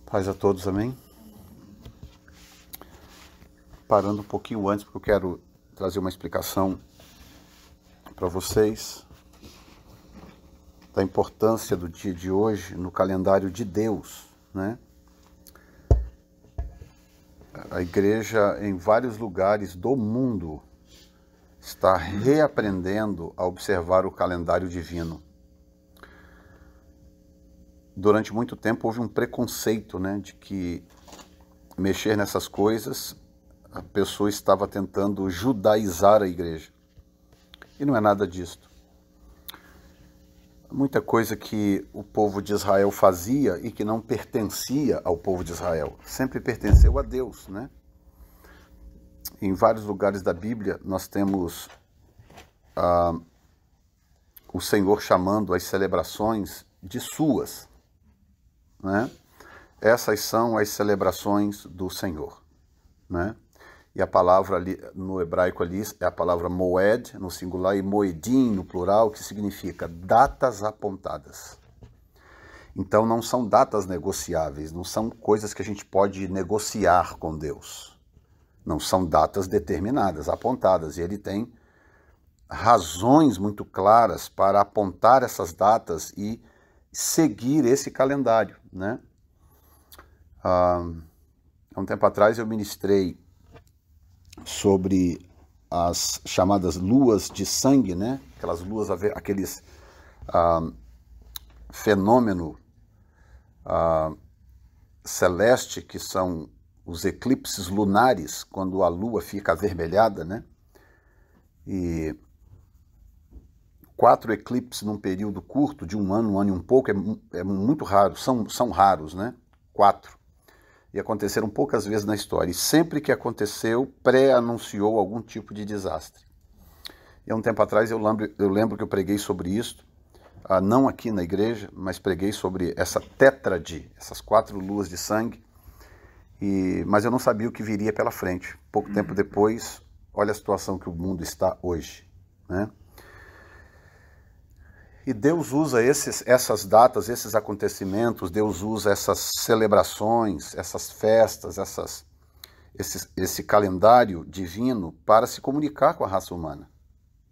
Paz a todos, amém? Parando um pouquinho antes, porque eu quero trazer uma explicação para vocês da importância do dia de hoje no calendário de Deus, né? A igreja em vários lugares do mundo está reaprendendo a observar o calendário divino. Durante muito tempo houve um preconceito, né, de que mexer nessas coisas, a pessoa estava tentando judaizar a igreja. E não é nada disto. Muita coisa que o povo de Israel fazia e que não pertencia ao povo de Israel, sempre pertenceu a Deus, né? Em vários lugares da Bíblia nós temos o Senhor chamando as celebrações de suas, né? Essas são as celebrações do Senhor, né? E a palavra ali, no hebraico ali é a palavra moed, no singular, e moedim, no plural, que significa datas apontadas. Então não são datas negociáveis, não são coisas que a gente pode negociar com Deus. Não são datas determinadas, apontadas. E ele tem razões muito claras para apontar essas datas e seguir esse calendário, né? Há um tempo atrás eu ministrei sobre as chamadas luas de sangue, né? Aquelas luas, aqueles fenômeno celeste que são os eclipses lunares, quando a lua fica avermelhada, né? E 4 eclipses num período curto, de um ano e um pouco, é muito raro, são raros, né? 4. E aconteceram poucas vezes na história. E sempre que aconteceu, pré-anunciou algum tipo de desastre. E há um tempo atrás eu lembro que eu preguei sobre isso, não aqui na igreja, mas preguei sobre essa tétrade, essas 4 luas de sangue, mas eu não sabia o que viria pela frente. Pouco tempo depois, olha a situação que o mundo está hoje, né? E Deus usa essas datas, esses acontecimentos, Deus usa essas celebrações, essas festas, esse calendário divino para se comunicar com a raça humana.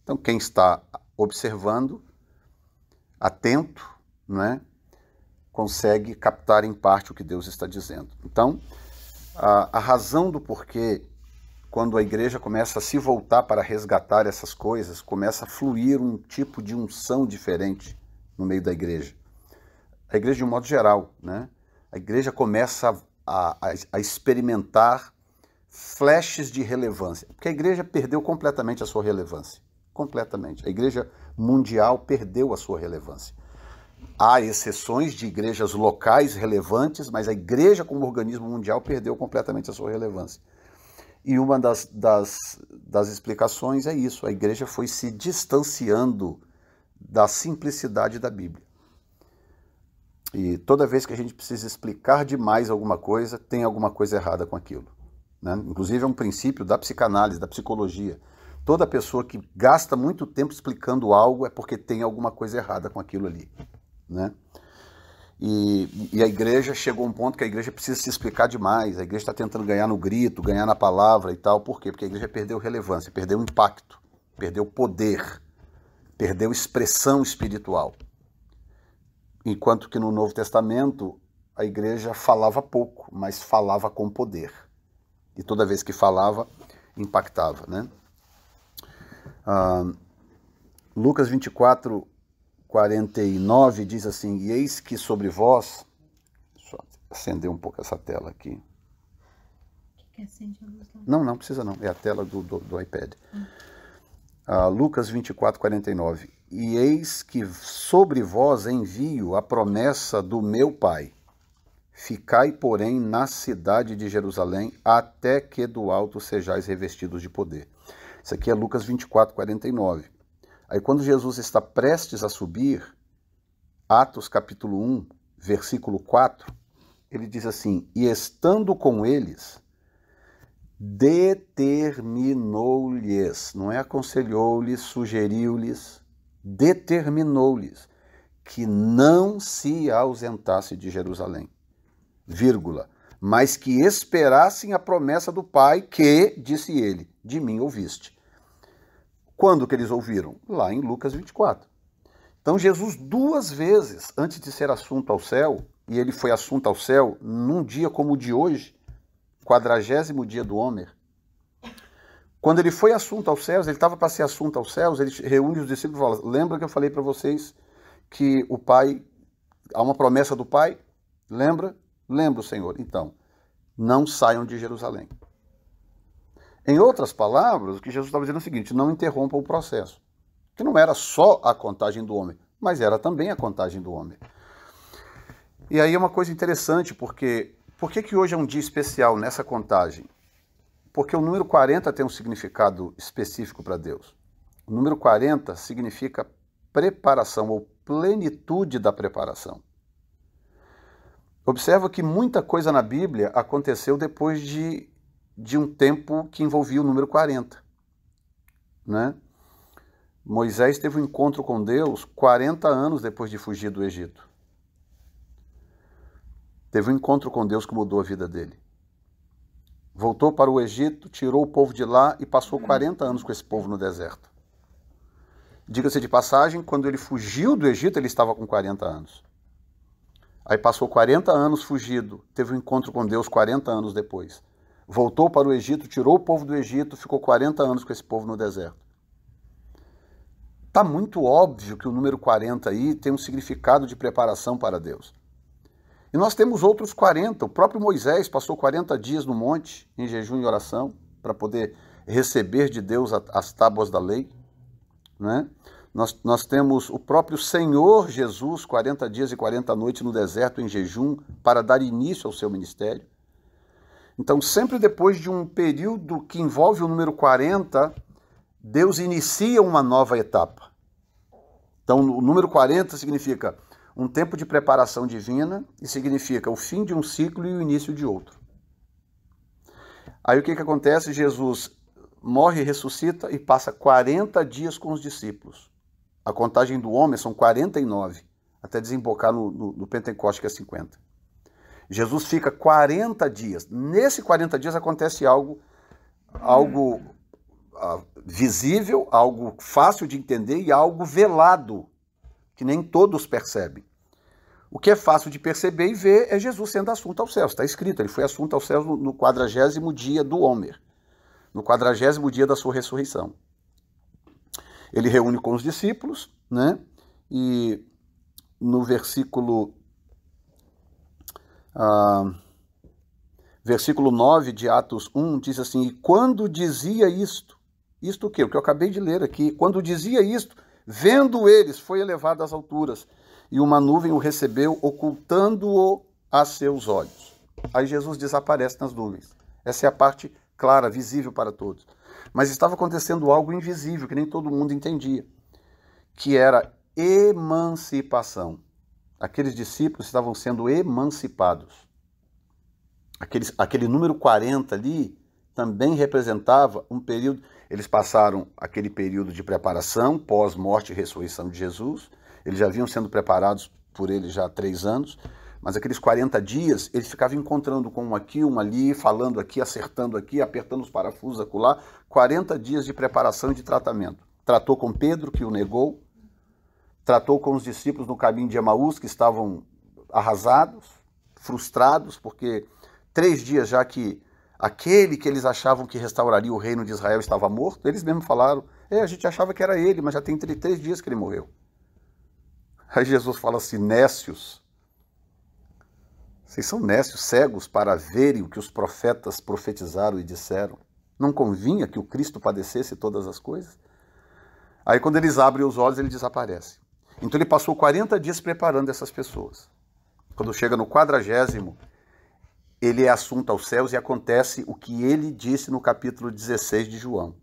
Então, quem está observando, atento, né, consegue captar em parte o que Deus está dizendo. Então, a razão do porquê, quando a igreja começa a se voltar para resgatar essas coisas, começa a fluir um tipo de unção diferente no meio da igreja. A igreja de um modo geral, né? A igreja começa a experimentar flashes de relevância, porque a igreja perdeu completamente a sua relevância. Completamente. A igreja mundial perdeu a sua relevância. Há exceções de igrejas locais relevantes, mas a igreja como organismo mundial perdeu completamente a sua relevância. E uma das explicações é isso, a igreja foi se distanciando da simplicidade da Bíblia. E toda vez que a gente precisa explicar demais alguma coisa, tem alguma coisa errada com aquilo, né? Inclusive é um princípio da psicanálise, da psicologia. Toda pessoa que gasta muito tempo explicando algo é porque tem alguma coisa errada com aquilo ali, né? E a igreja chegou a um ponto que a igreja precisa se explicar demais, a igreja está tentando ganhar no grito, ganhar na palavra e tal. Por quê? Porque a igreja perdeu relevância, perdeu impacto, perdeu poder, perdeu expressão espiritual. Enquanto que no Novo Testamento a igreja falava pouco, mas falava com poder. E toda vez que falava, impactava, né? Lucas 24, 49 diz assim: e eis que sobre vós, deixa eu acender um pouco essa tela aqui. Que acende a luz lá? Não precisa não, é a tela do iPad. Lucas 24, 49. E eis que sobre vós envio a promessa do meu Pai. Ficai, porém, na cidade de Jerusalém, até que do alto sejais revestidos de poder. Isso aqui é Lucas 24, 49. Aí quando Jesus está prestes a subir, Atos capítulo 1, versículo 4, ele diz assim: e estando com eles, determinou-lhes, não é aconselhou-lhes, sugeriu-lhes, determinou-lhes que não se ausentasse de Jerusalém, vírgula, mas que esperassem a promessa do Pai que, disse ele, de mim ouviste. Quando que eles ouviram? Lá em Lucas 24. Então Jesus 2 vezes, antes de ser assunto ao céu, e ele foi assunto ao céu num dia como o de hoje, 40º dia do Homer, quando ele foi assunto aos céus, ele estava para ser assunto aos céus, ele reúne os discípulos e fala, lembra que eu falei para vocês que o Pai, há uma promessa do Pai? Lembra? Lembro, Senhor. Então, não saiam de Jerusalém. Em outras palavras, o que Jesus estava dizendo é o seguinte, não interrompam o processo. Que não era só a contagem do homem, mas era também a contagem do homem. E aí é uma coisa interessante, porque por que hoje é um dia especial nessa contagem? Porque o número 40 tem um significado específico para Deus. O número 40 significa preparação, ou plenitude da preparação. Observa que muita coisa na Bíblia aconteceu depois de um tempo que envolvia o número 40. Né? Moisés teve um encontro com Deus 40 anos depois de fugir do Egito. Teve um encontro com Deus que mudou a vida dele. Voltou para o Egito, tirou o povo de lá e passou 40 anos com esse povo no deserto. Diga-se de passagem, quando ele fugiu do Egito, ele estava com 40 anos. Aí passou 40 anos fugido, teve um encontro com Deus 40 anos depois. Voltou para o Egito, tirou o povo do Egito, ficou 40 anos com esse povo no deserto. Está muito óbvio que o número 40 aí tem um significado de preparação para Deus. E nós temos outros 40. O próprio Moisés passou 40 dias no monte, em jejum e oração, para poder receber de Deus as tábuas da lei. Né? Nós temos o próprio Senhor Jesus, 40 dias e 40 noites no deserto, em jejum, para dar início ao seu ministério. Então, sempre depois de um período que envolve o número 40, Deus inicia uma nova etapa. Então, o número 40 significa um tempo de preparação divina e significa o fim de um ciclo e o início de outro. Aí o que acontece? Jesus morre, ressuscita e passa 40 dias com os discípulos. A contagem do homem são 49, até desembocar no Pentecoste, que é 50. Jesus fica 40 dias. Nesse 40 dias acontece algo visível, algo fácil de entender e algo velado, que nem todos percebem. O que é fácil de perceber e ver é Jesus sendo assunto aos céus. Está escrito, ele foi assunto aos céus no 40º dia do Homer, no 40º dia da sua ressurreição. Ele reúne com os discípulos, né? E no versículo 9 de Atos 1, diz assim, e quando dizia isto o quê? O que eu acabei de ler aqui, quando dizia isto, vendo eles, foi elevado às alturas, e uma nuvem o recebeu, ocultando-o a seus olhos. Aí Jesus desaparece nas nuvens. Essa é a parte clara, visível para todos. Mas estava acontecendo algo invisível, que nem todo mundo entendia, que era emancipação. Aqueles discípulos estavam sendo emancipados. Aquele número 40 ali também representava um período. Eles passaram aquele período de preparação, pós-morte e ressurreição de Jesus. Eles já vinham sendo preparados por ele já há 3 anos, mas aqueles 40 dias, eles ficavam encontrando com um aqui, um ali, falando aqui, acertando aqui, apertando os parafusos acolá. 40 dias de preparação e de tratamento. Tratou com Pedro, que o negou, tratou com os discípulos no caminho de Emaús, que estavam arrasados, frustrados, porque 3 dias já que aquele que eles achavam que restauraria o reino de Israel estava morto, eles mesmos falaram, a gente achava que era ele, mas já tem 3 dias que ele morreu. Aí Jesus fala assim, nécios, vocês são nécios, cegos, para verem o que os profetas profetizaram e disseram. Não convinha que o Cristo padecesse todas as coisas? Aí quando eles abrem os olhos, ele desaparece. Então ele passou 40 dias preparando essas pessoas. Quando chega no 40º, ele é assunto aos céus e acontece o que ele disse no capítulo 16 de João.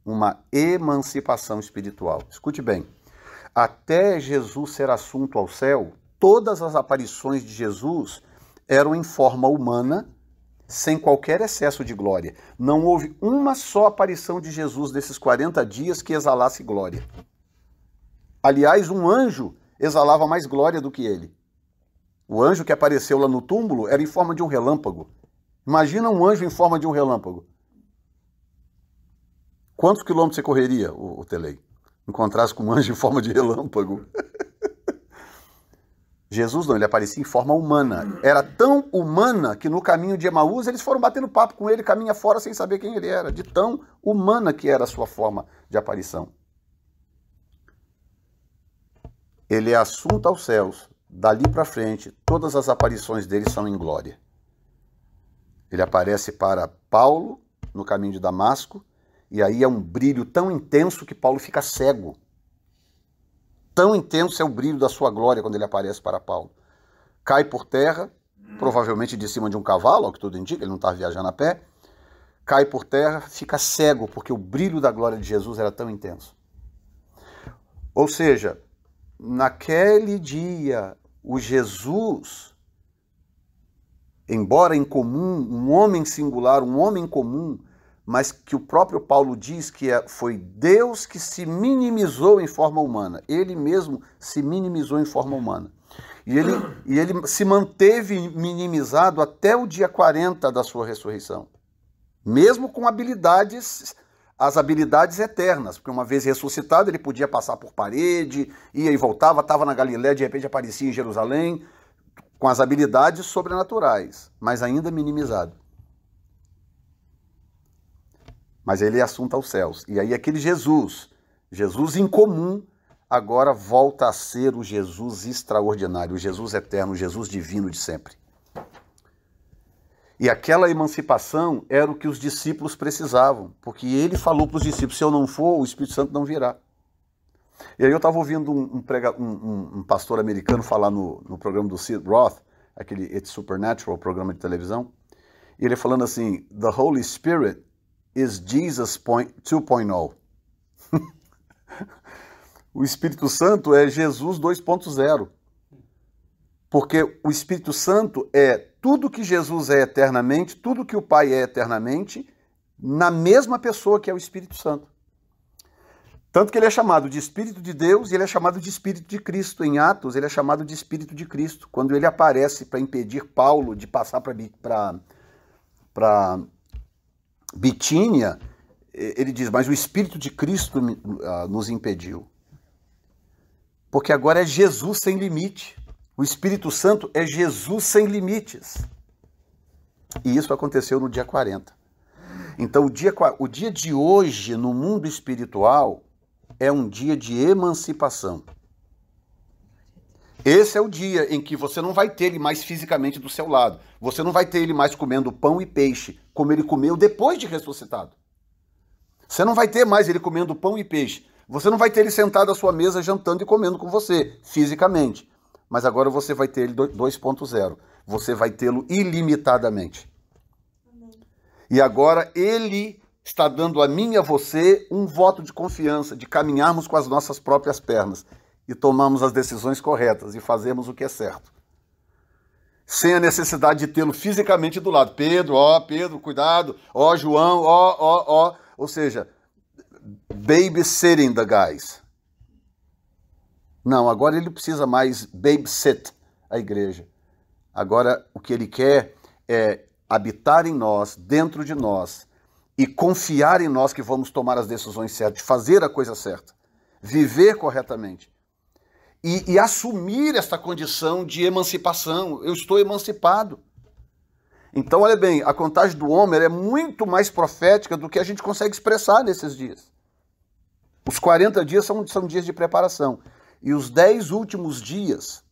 Uma emancipação espiritual. Escute bem. Até Jesus ser assunto ao céu, todas as aparições de Jesus eram em forma humana, sem qualquer excesso de glória. Não houve uma só aparição de Jesus nesses 40 dias que exalasse glória. Aliás, um anjo exalava mais glória do que ele. O anjo que apareceu lá no túmulo era em forma de um relâmpago. Imagina um anjo em forma de um relâmpago. Quantos quilômetros você correria, o Telei? Encontrasse com um anjo em forma de relâmpago. Jesus não, ele aparecia em forma humana. Era tão humana que no caminho de Emaús eles foram batendo papo com ele, caminha fora sem saber quem ele era. De tão humana que era a sua forma de aparição. Ele é assunto aos céus. Dali para frente, todas as aparições dele são em glória. Ele aparece para Paulo no caminho de Damasco, e aí é um brilho tão intenso que Paulo fica cego. Tão intenso é o brilho da sua glória quando ele aparece para Paulo. Cai por terra, provavelmente de cima de um cavalo, ao que tudo indica, ele não estava viajando a pé. Cai por terra, fica cego, porque o brilho da glória de Jesus era tão intenso. Ou seja, naquele dia, o Jesus, embora em comum, um homem singular, um homem comum, mas que o próprio Paulo diz que foi Deus que se minimizou em forma humana. Ele mesmo se minimizou em forma humana. E ele se manteve minimizado até o dia 40 da sua ressurreição. Mesmo com habilidades, as habilidades eternas, porque uma vez ressuscitado ele podia passar por parede, ia e voltava, estava na Galiléia, de repente aparecia em Jerusalém, com as habilidades sobrenaturais, mas ainda minimizado. Mas ele é assunto aos céus. E aí aquele Jesus incomum, agora volta a ser o Jesus extraordinário, o Jesus eterno, o Jesus divino de sempre. E aquela emancipação era o que os discípulos precisavam, porque ele falou para os discípulos, se eu não for, o Espírito Santo não virá. E aí eu estava ouvindo um pastor americano falar no programa do Sid Roth, aquele It's Supernatural, programa de televisão, e ele falando assim, The Holy Spirit is Jesus 2.0. O Espírito Santo é Jesus 2.0. Porque o Espírito Santo é tudo que Jesus é eternamente, tudo que o Pai é eternamente, na mesma pessoa que é o Espírito Santo. Tanto que ele é chamado de Espírito de Deus e ele é chamado de Espírito de Cristo. Em Atos, ele é chamado de Espírito de Cristo. Quando ele aparece para impedir Paulo de passar para Bitínia, ele diz, mas o Espírito de Cristo nos impediu. Porque agora é Jesus sem limite. O Espírito Santo é Jesus sem limites. E isso aconteceu no dia 40. Então o dia de hoje no mundo espiritual é um dia de emancipação. Esse é o dia em que você não vai ter ele mais fisicamente do seu lado. Você não vai ter ele mais comendo pão e peixe, como ele comeu depois de ressuscitado. Você não vai ter mais ele comendo pão e peixe. Você não vai ter ele sentado à sua mesa jantando e comendo com você, fisicamente. Mas agora você vai ter ele 2.0. Você vai tê-lo ilimitadamente. E agora ele está dando a mim e a você um voto de confiança, de caminharmos com as nossas próprias pernas e tomarmos as decisões corretas e fazermos o que é certo. Sem a necessidade de tê-lo fisicamente do lado. Pedro, cuidado. João, Ou seja, babysitting the guys. Não, agora ele não precisa mais babysit a igreja. Agora o que ele quer é habitar em nós, dentro de nós, e confiar em nós que vamos tomar as decisões certas, fazer a coisa certa, viver corretamente. E assumir esta condição de emancipação. Eu estou emancipado. Então, olha bem, a contagem do Homer é muito mais profética do que a gente consegue expressar nesses dias. Os 40 dias são dias de preparação. E os 10 últimos dias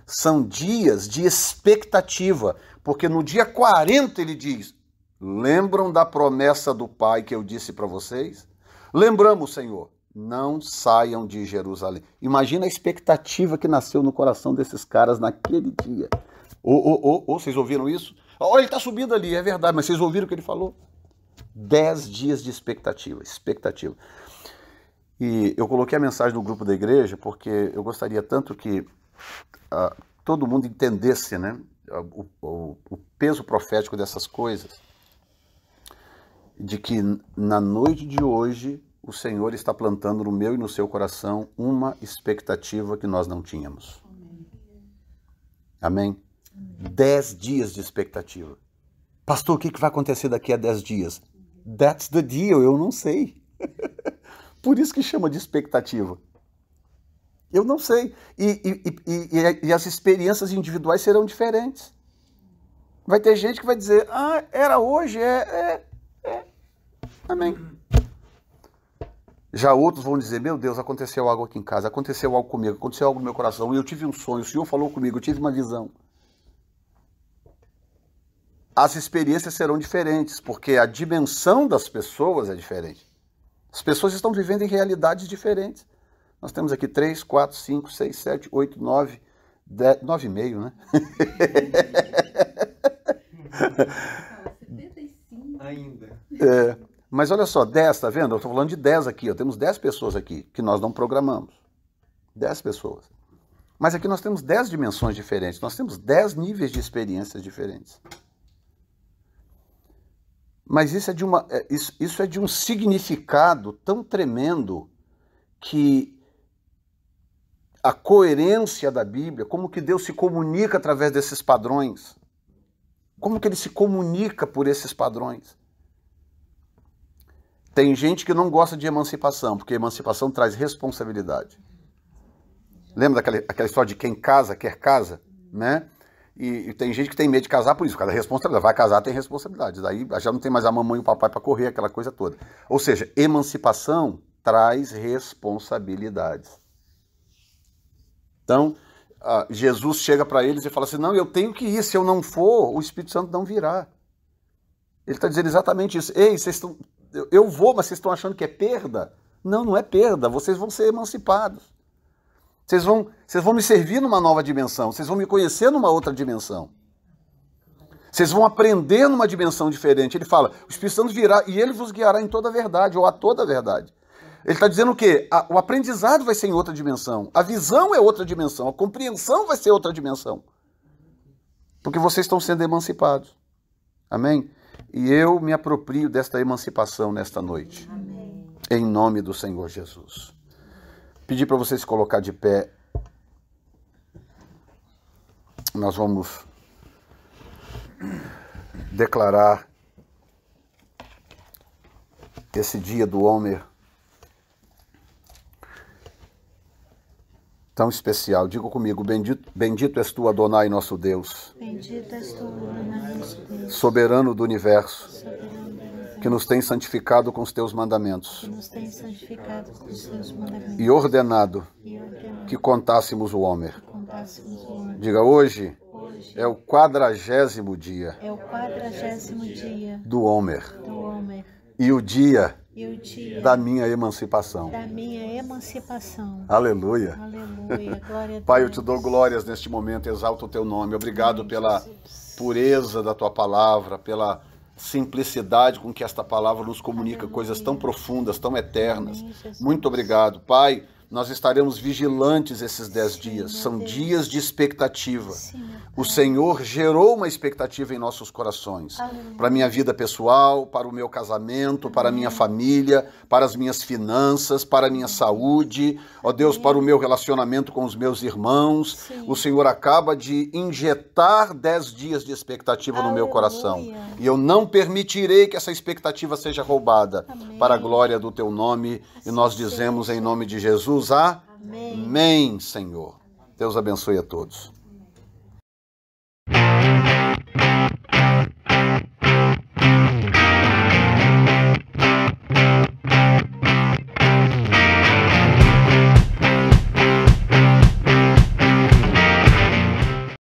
são dias de expectativa. Porque no dia 40 ele diz, lembram da promessa do Pai que eu disse para vocês? Lembramos, Senhor. Não saiam de Jerusalém. Imagina a expectativa que nasceu no coração desses caras naquele dia. Vocês ouviram isso? Olha, ele está subindo ali, é verdade, mas vocês ouviram o que ele falou? 10 dias de expectativa. E eu coloquei a mensagem no grupo da igreja porque eu gostaria tanto que todo mundo entendesse, né, o peso profético dessas coisas, de que na noite de hoje o Senhor está plantando no meu e no seu coração uma expectativa que nós não tínhamos. Amém? 10 dias de expectativa. Pastor, o que vai acontecer daqui a 10 dias? That's the deal, eu não sei. Por isso que chama de expectativa. Eu não sei. E as experiências individuais serão diferentes. Vai ter gente que vai dizer, era hoje, Amém. Já outros vão dizer, meu Deus, aconteceu algo aqui em casa, aconteceu algo comigo, aconteceu algo no meu coração, eu tive um sonho, o Senhor falou comigo, eu tive uma visão. As experiências serão diferentes, porque a dimensão das pessoas é diferente. As pessoas estão vivendo em realidades diferentes. Nós temos aqui 3, 4, 5, 6, 7, 8, 9, 10, 9,5, né? 75 ainda. Mas olha só, 10, tá vendo? Eu estou falando de 10 aqui, ó. Temos 10 pessoas aqui, que nós não programamos. 10 pessoas. Mas aqui nós temos 10 dimensões diferentes, nós temos 10 níveis de experiências diferentes. Mas isso é de um significado tão tremendo que a coerência da Bíblia, como que Deus se comunica através desses padrões, como que Ele se comunica por esses padrões. Tem gente que não gosta de emancipação, porque emancipação traz responsabilidade. Lembra daquela história de quem casa, quer casa, né? E tem gente que tem medo de casar por isso, por causa da responsabilidade. Vai casar, tem responsabilidade. Daí já não tem mais a mamãe e o papai para correr, aquela coisa toda. Ou seja, emancipação traz responsabilidades. Então, Jesus chega para eles e fala assim, não, eu tenho que ir, se eu não for, o Espírito Santo não virá. Ele está dizendo exatamente isso. Ei, vocês estão... Eu vou, mas vocês estão achando que é perda? Não, não é perda, vocês vão ser emancipados. Vocês vão me servir numa nova dimensão, vocês vão me conhecer numa outra dimensão. Vocês vão aprender numa dimensão diferente. Ele fala, o Espírito Santo virá e ele vos guiará em toda a verdade, ou a toda a verdade. Ele está dizendo o quê? O aprendizado vai ser em outra dimensão, a visão é outra dimensão, a compreensão vai ser outra dimensão. Porque vocês estão sendo emancipados. Amém? E eu me aproprio desta emancipação nesta noite. Amém. Em nome do Senhor Jesus. Pedir para você se colocar de pé. Nós vamos declarar esse dia do Homer tão especial. Diga comigo, bendito és tu, Adonai, nosso Deus. Bendito és tu, Adonai, nosso Deus, Soberano do universo, soberano do universo, que nos tem santificado com os teus mandamentos que nos tem santificado com os seus mandamentos e ordenado e ordenado que contássemos o Homer. que contássemos o homem. Diga, hoje Hoje é o 40º dia é o 40º dia do Homer do Homer e o dia e o dia da minha emancipação. da minha emancipação. Aleluia. Aleluia, glória a Deus. Pai, eu te dou glórias neste momento, exalto o teu nome. Obrigado pela pureza da tua palavra, pela simplicidade com que esta palavra nos comunica coisas tão profundas, tão eternas. Amém, Jesus. Muito obrigado. Pai, nós estaremos vigilantes esses 10 dias. São meu Deus. dias de expectativa. Sim, meu O Pai. Senhor gerou uma expectativa em nossos corações. Aleluia. Para a minha vida pessoal, para o meu casamento, para a minha família, para as minhas finanças, para a minha saúde. Ó Deus, para o meu relacionamento com os meus irmãos. Sim. O Senhor acaba de injetar 10 dias de expectativa no meu coração. Aleluia. E eu não permitirei que essa expectativa seja roubada. Amém. Para a glória do teu nome. E nós Assim dizemos seja. em nome de Jesus, amém. Amém. Amém, Senhor. Deus abençoe a todos.